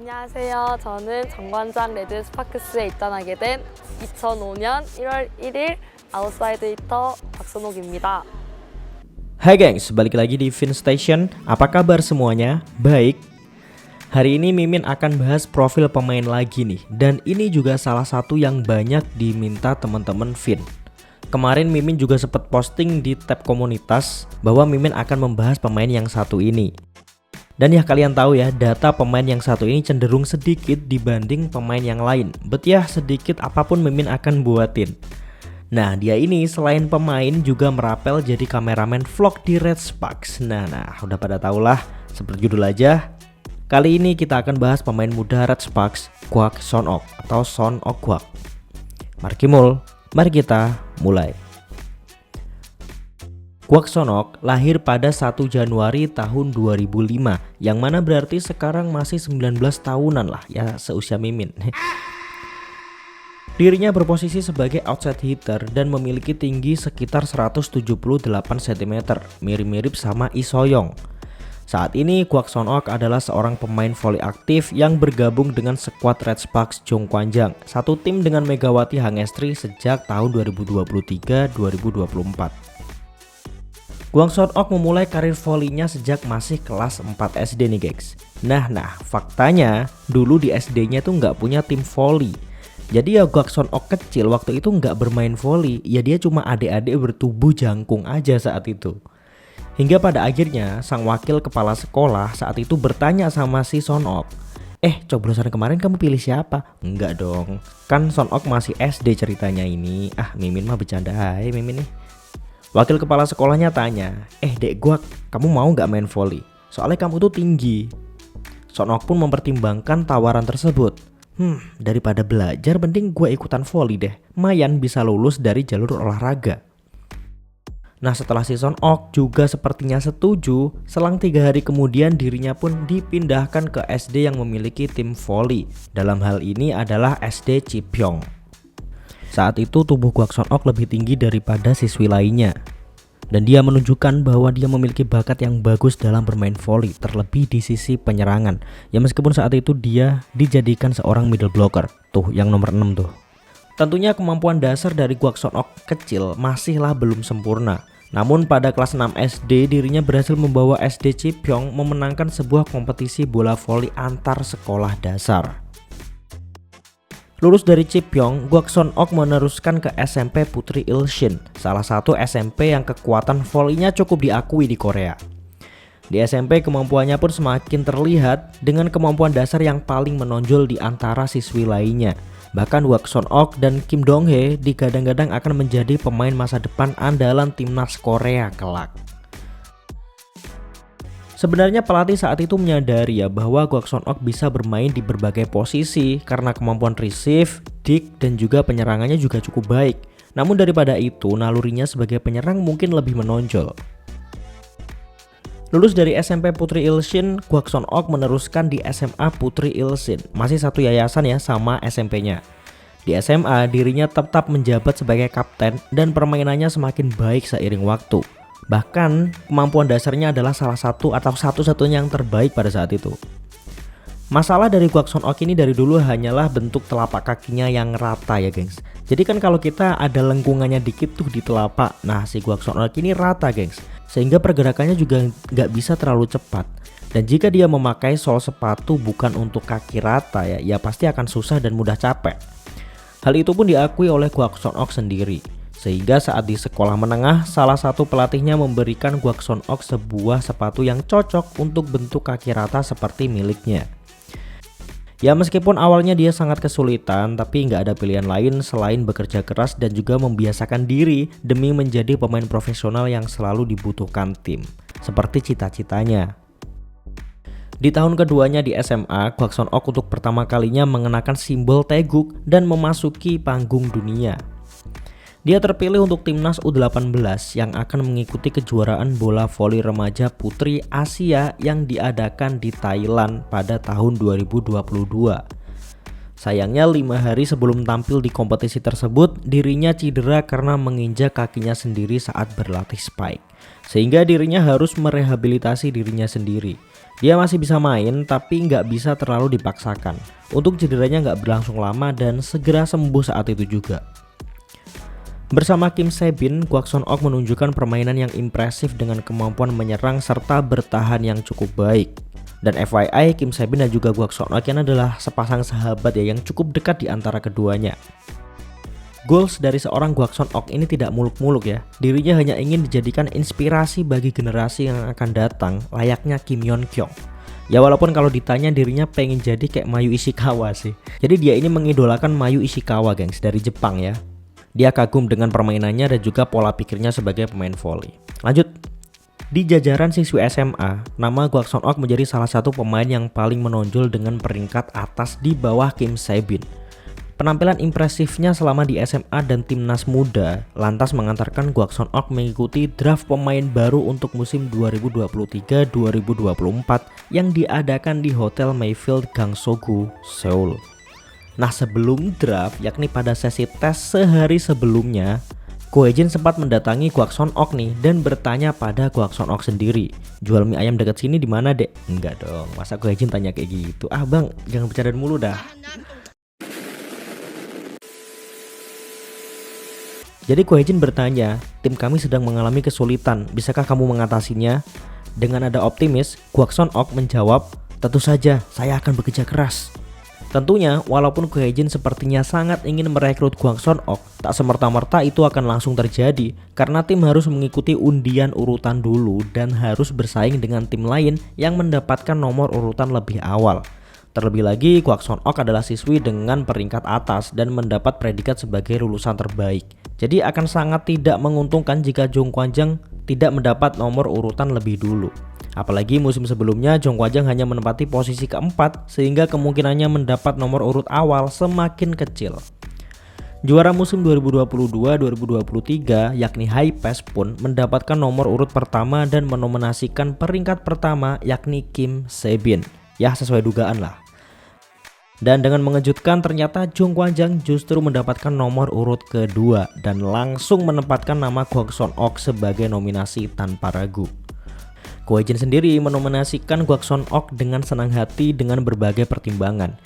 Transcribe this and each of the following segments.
안녕하세요. 저는 정관장 레드 스파크스에 입단하게 된 2005년 1월 1일 아웃사이드 히터 박선옥입니다. Hai gengs, balik lagi di Fin Station. Apa kabar semuanya? Baik. Hari ini Mimin akan bahas profil pemain lagi nih. Dan ini juga salah satu yang banyak diminta teman-teman Fin. Kemarin Mimin juga sempat posting di tab komunitas bahwa Mimin akan membahas pemain yang satu ini. Dan ya kalian tahu ya, data pemain yang satu ini cenderung sedikit dibanding pemain yang lain. Bet ya, sedikit apapun Mimin akan buatin. Nah, dia ini selain pemain juga merapel jadi kameramen vlog di Red Sparks. Nah, udah pada tau lah, seperti judul aja. Kali ini kita akan bahas pemain muda Red Sparks, Kwak Son-ok atau Son-ok Kwak. Mari kita mulai. Kwak Son-ok lahir pada 1 Januari tahun 2005, yang mana berarti sekarang masih 19 tahunan lah ya, seusia Mimin. Dirinya berposisi sebagai outside hitter dan memiliki tinggi sekitar 178 cm, mirip-mirip sama Lee So-young. Saat ini Kwak Son-ok adalah seorang pemain voli aktif yang bergabung dengan skuad Red Sparks Jongkwanjang, satu tim dengan Megawati Hangestri sejak tahun 2023-2024. Kwak Son-ok memulai karir volinya sejak masih kelas 4 SD nih guys. Nah, faktanya dulu di SD-nya tuh nggak punya tim voli. Jadi ya Kwak Son-ok kecil waktu itu nggak bermain voli, ya dia cuma adik-adik bertubuh jangkung aja saat itu. Hingga pada akhirnya sang wakil kepala sekolah saat itu bertanya sama si Son-ok, coblosan kemarin kamu pilih siapa? Enggak dong, kan Son-ok masih SD ceritanya ini. Mimin mah bercanda hai Mimin nih. Wakil kepala sekolahnya tanya, dek Kwak, kamu mau nggak main voli? Soalnya kamu tuh tinggi. Son-ok pun mempertimbangkan tawaran tersebut. Daripada belajar mending gue ikutan voli deh, mayan bisa lulus dari jalur olahraga. Nah, setelah si Son-ok juga sepertinya setuju, selang 3 hari kemudian dirinya pun dipindahkan ke SD yang memiliki tim voli. Dalam hal ini adalah SD Chipyong. Saat itu tubuh Kwak Son-ok lebih tinggi daripada siswi lainnya, dan dia menunjukkan bahwa dia memiliki bakat yang bagus dalam bermain voli, terlebih di sisi penyerangan. Ya meskipun saat itu dia dijadikan seorang middle blocker, tuh yang nomor 6 tuh. Tentunya kemampuan dasar dari Kwak Son-ok kecil masihlah belum sempurna. Namun pada kelas 6 SD dirinya berhasil membawa SD Chipyong memenangkan sebuah kompetisi bola voli antar sekolah dasar. Lulus dari Chipyong, Kwak Son-ok meneruskan ke SMP Putri Ilshin, salah satu SMP yang kekuatan volinya cukup diakui di Korea. Di SMP kemampuannya pun semakin terlihat dengan kemampuan dasar yang paling menonjol di antara siswi lainnya. Bahkan Kwak Son-ok dan Kim Dong-hae digadang-gadang akan menjadi pemain masa depan andalan timnas Korea kelak. Sebenarnya pelatih saat itu menyadari ya bahwa Kwak Son-ok bisa bermain di berbagai posisi karena kemampuan receive, dig, dan juga penyerangannya juga cukup baik. Namun daripada itu, nalurinya sebagai penyerang mungkin lebih menonjol. Lulus dari SMP Putri Ilshin, Kwak Son-ok meneruskan di SMA Putri Ilshin, masih satu yayasan ya sama SMP-nya. Di SMA dirinya tetap menjabat sebagai kapten dan permainannya semakin baik seiring waktu. Bahkan kemampuan dasarnya adalah salah satu atau satu-satunya yang terbaik pada saat itu. Masalah dari Kwak Son-ok ini dari dulu hanyalah bentuk telapak kakinya yang rata ya gengs. Jadi kan kalau kita ada lengkungannya dikit tuh di telapak, nah si Kwak Son-ok ini rata gengs, sehingga pergerakannya juga nggak bisa terlalu cepat. Dan jika dia memakai sol sepatu bukan untuk kaki rata ya pasti akan susah dan mudah capek. Hal itu pun diakui oleh Kwak Son-ok sendiri. Sehingga saat di sekolah menengah, salah satu pelatihnya memberikan Kwak Son-ok sebuah sepatu yang cocok untuk bentuk kaki rata seperti miliknya. Ya meskipun awalnya dia sangat kesulitan, tapi nggak ada pilihan lain selain bekerja keras dan juga membiasakan diri demi menjadi pemain profesional yang selalu dibutuhkan tim, seperti cita-citanya. Di tahun keduanya di SMA, Kwak Son-ok untuk pertama kalinya mengenakan simbol teguk dan memasuki panggung dunia. Dia terpilih untuk timnas U18 yang akan mengikuti kejuaraan bola voli remaja putri Asia yang diadakan di Thailand pada tahun 2022. Sayangnya 5 hari sebelum tampil di kompetisi tersebut, dirinya cedera karena menginjak kakinya sendiri saat berlatih spike. Sehingga dirinya harus merehabilitasi dirinya sendiri. Dia masih bisa main tapi nggak bisa terlalu dipaksakan. Untuk cederanya nggak berlangsung lama dan segera sembuh saat itu juga. Bersama Kim Se-bin, Kwak Son-ok menunjukkan permainan yang impresif dengan kemampuan menyerang serta bertahan yang cukup baik. Dan FYI, Kim Se-bin dan juga Kwak Son-ok ini adalah sepasang sahabat ya yang cukup dekat di antara keduanya. Goals dari seorang Kwak Son-ok ini tidak muluk-muluk ya. Dirinya hanya ingin dijadikan inspirasi bagi generasi yang akan datang, layaknya Kim Yeon Kyung. Ya walaupun kalau ditanya dirinya pengen jadi kayak Mayu Ishikawa sih. Jadi dia ini mengidolakan Mayu Ishikawa gengs dari Jepang ya. Dia kagum dengan permainannya dan juga pola pikirnya sebagai pemain volley. Lanjut. Di jajaran siswi SMA, nama Kwak Son-ok menjadi salah satu pemain yang paling menonjol dengan peringkat atas di bawah Kim Se-bin. Penampilan impresifnya selama di SMA dan timnas muda lantas mengantarkan Kwak Son-ok mengikuti draft pemain baru untuk musim 2023-2024 yang diadakan di Hotel Mayfield Gangsogu, Seoul. Nah sebelum draft, yakni pada sesi tes sehari sebelumnya, Ko Hae-jin sempat mendatangi Kwak Son-ok nih dan bertanya pada Kwak Son-ok sendiri, jual mie ayam dekat sini di mana dek? Enggak dong, masa Ko Hae-jin tanya kayak gitu? Ah bang, jangan bercanda mulu dah. Jadi Ko Hae-jin bertanya, tim kami sedang mengalami kesulitan, bisakah kamu mengatasinya? Dengan nada optimis, Kwak Son-ok menjawab, tentu saja, saya akan bekerja keras. Tentunya, walaupun Ko Hae-jin sepertinya sangat ingin merekrut Kwak Son-ok, tak semerta-merta itu akan langsung terjadi, karena tim harus mengikuti undian urutan dulu dan harus bersaing dengan tim lain yang mendapatkan nomor urutan lebih awal. Terlebih lagi, Kwak Son-ok adalah siswi dengan peringkat atas dan mendapat predikat sebagai lulusan terbaik. Jadi akan sangat tidak menguntungkan jika Jong Kwan-jang tidak mendapat nomor urutan lebih dulu. Apalagi musim sebelumnya Jong Kwan-jang hanya menempati posisi keempat sehingga kemungkinannya mendapat nomor urut awal semakin kecil. Juara musim 2022-2023 yakni High Pass pun mendapatkan nomor urut pertama dan menominasikan peringkat pertama yakni Kim Se-bin. Ya sesuai dugaan lah. Dan dengan mengejutkan ternyata Jong Kwan-jang justru mendapatkan nomor urut kedua dan langsung menempatkan nama Kwak Son-ok sebagai nominasi tanpa ragu. Ko Hae-jin sendiri menominasikan Kwak Son-ok dengan senang hati dengan berbagai pertimbangan,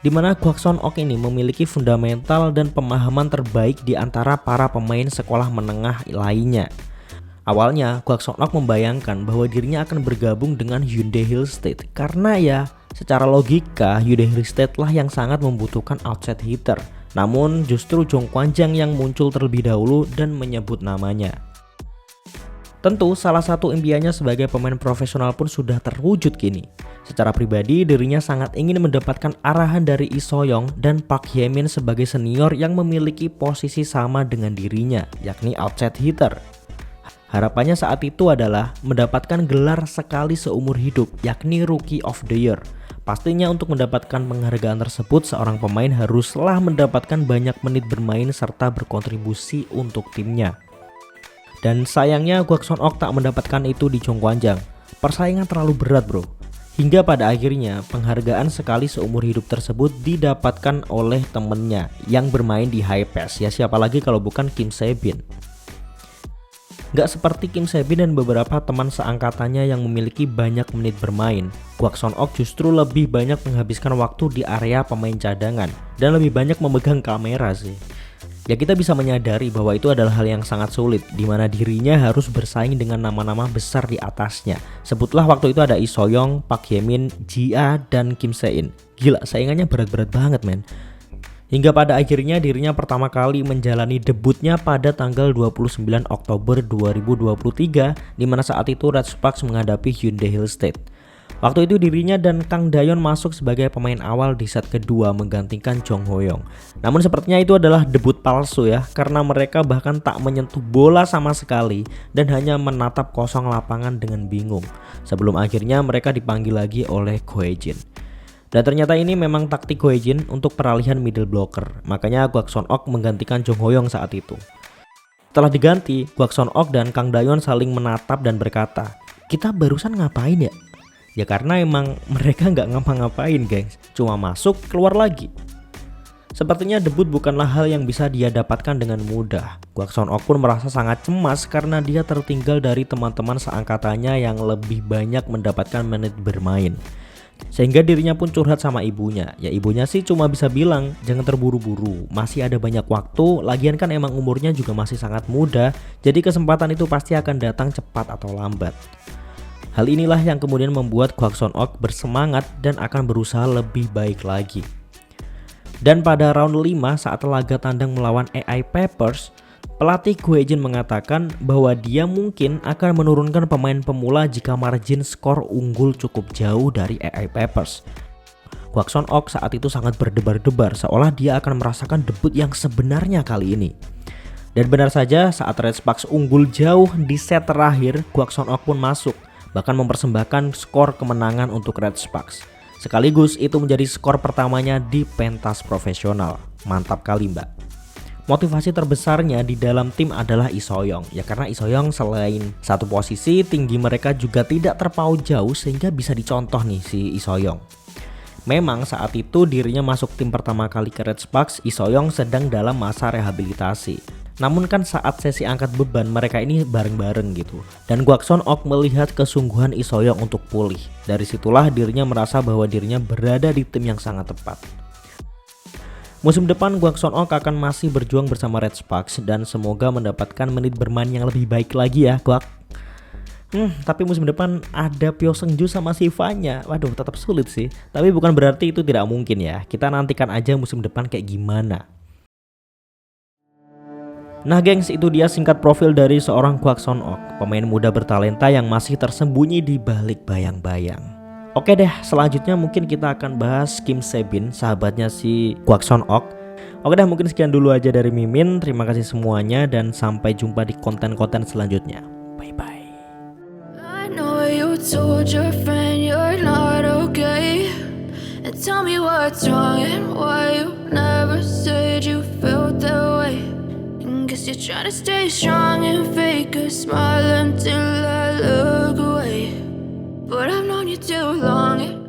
di mana Kwak Son-ok ini memiliki fundamental dan pemahaman terbaik di antara para pemain sekolah menengah lainnya. Awalnya Kwak Son-ok membayangkan bahwa dirinya akan bergabung dengan Hyundai Hill State karena ya secara logika Hyundai Hill State lah yang sangat membutuhkan outside hitter. Namun justru Jong Kwan-jang yang muncul terlebih dahulu dan menyebut namanya. Tentu salah satu impiannya sebagai pemain profesional pun sudah terwujud kini. Secara pribadi dirinya sangat ingin mendapatkan arahan dari Lee So-young dan Park Hye-min sebagai senior yang memiliki posisi sama dengan dirinya, yakni outside hitter. Harapannya saat itu adalah mendapatkan gelar sekali seumur hidup, yakni Rookie of the Year. Pastinya untuk mendapatkan penghargaan tersebut, seorang pemain haruslah mendapatkan banyak menit bermain serta berkontribusi untuk timnya. Dan sayangnya Kwak Son-ok tak mendapatkan itu di Jong Kwan-jang. Persaingan terlalu berat bro. Hingga pada akhirnya penghargaan sekali seumur hidup tersebut didapatkan oleh temennya yang bermain di High Pass. Ya siapa lagi kalau bukan Kim Se-bin. Gak seperti Kim Se-bin dan beberapa teman seangkatannya yang memiliki banyak menit bermain, Kwak Son-ok justru lebih banyak menghabiskan waktu di area pemain cadangan dan lebih banyak memegang kamera sih. Ya kita bisa menyadari bahwa itu adalah hal yang sangat sulit, di mana dirinya harus bersaing dengan nama-nama besar di atasnya. Sebutlah waktu itu ada Lee So-young, Park Hye-min, Ji-ah, dan Kim Se-in. Gila, saingannya berat-berat banget men. Hingga pada akhirnya dirinya pertama kali menjalani debutnya pada tanggal 29 Oktober 2023, di mana saat itu Red Sparks menghadapi Hyundai Hill State. Waktu itu dirinya dan Kang Dayon masuk sebagai pemain awal di set kedua menggantikan Jong Ho-young. Namun sepertinya itu adalah debut palsu ya, karena mereka bahkan tak menyentuh bola sama sekali dan hanya menatap kosong lapangan dengan bingung. Sebelum akhirnya mereka dipanggil lagi oleh Ko Hae-jin. Dan ternyata ini memang taktik Ko Hae-jin untuk peralihan middle blocker. Makanya Kwak Son-ok menggantikan Jong Ho-young saat itu. Setelah diganti, Kwak Son-ok dan Kang Dayon saling menatap dan berkata, "Kita barusan ngapain ya?" Ya karena emang mereka nggak ngapa-ngapain gengs, cuma masuk keluar lagi. Sepertinya debut bukanlah hal yang bisa dia dapatkan dengan mudah. Kwak Son Ok pun merasa sangat cemas karena dia tertinggal dari teman-teman seangkatannya yang lebih banyak mendapatkan menit bermain. Sehingga dirinya pun curhat sama ibunya. Ya ibunya sih cuma bisa bilang, jangan terburu-buru, masih ada banyak waktu, lagian kan emang umurnya juga masih sangat muda, jadi kesempatan itu pasti akan datang cepat atau lambat. Hal inilah yang kemudian membuat Kwak Son Ok bersemangat dan akan berusaha lebih baik lagi. Dan pada round 5 saat laga tandang melawan AI Peppers, pelatih Go Hae-jin mengatakan bahwa dia mungkin akan menurunkan pemain pemula jika margin skor unggul cukup jauh dari AI Peppers. Kwak Son Ok saat itu sangat berdebar-debar seolah dia akan merasakan debut yang sebenarnya kali ini. Dan benar saja saat Red Sparks unggul jauh di set terakhir, Kwak Son Ok pun masuk, bahkan mempersembahkan skor kemenangan untuk Red Sparks. Sekaligus itu menjadi skor pertamanya di pentas profesional. Mantap kali mbak. Motivasi terbesarnya di dalam tim adalah Lee So-young. Ya karena Lee So-young selain satu posisi, tinggi mereka juga tidak terpaut jauh sehingga bisa dicontoh nih si Lee So-young. Memang saat itu dirinya masuk tim pertama kali ke Red Sparks, Lee So-young sedang dalam masa rehabilitasi. Namun kan saat sesi angkat beban mereka ini bareng-bareng gitu. Dan Kwak Son Ok melihat kesungguhan Lee So-young untuk pulih. Dari situlah dirinya merasa bahwa dirinya berada di tim yang sangat tepat. Musim depan Kwak Son Ok akan masih berjuang bersama Red Sparks dan semoga mendapatkan menit bermain yang lebih baik lagi ya Kwak. Tapi musim depan ada Pyo Seung-ju sama Sivanya. Waduh tetap sulit sih. Tapi bukan berarti itu tidak mungkin ya. Kita nantikan aja musim depan kayak gimana. Nah gengs, itu dia singkat profil dari seorang Kwak Son Ok, pemain muda bertalenta yang masih tersembunyi di balik bayang-bayang. Oke deh, selanjutnya mungkin kita akan bahas Kim Se-bin, sahabatnya si Kwak Son Ok. Oke deh, mungkin sekian dulu aja dari Mimin. Terima kasih semuanya dan sampai jumpa di konten-konten selanjutnya. Bye bye. I know you told your friend you're not okay, and tell me what's wrong and why you never said you felt that way. Guess you're trying to stay strong and fake a smile until I look away, but I've known you too long.